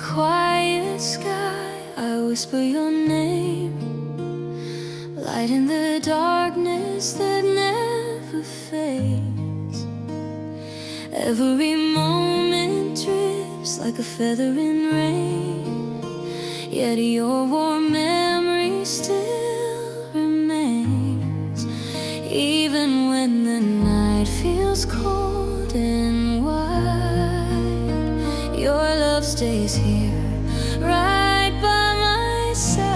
quiet sky, I whisper your name, light in the darkness that never fades. Every moment drifts like a feather in rain, yet your warm memory still remains. Even when the night feels cold and wide, your love stays here, right by my side.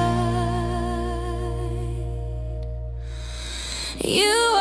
You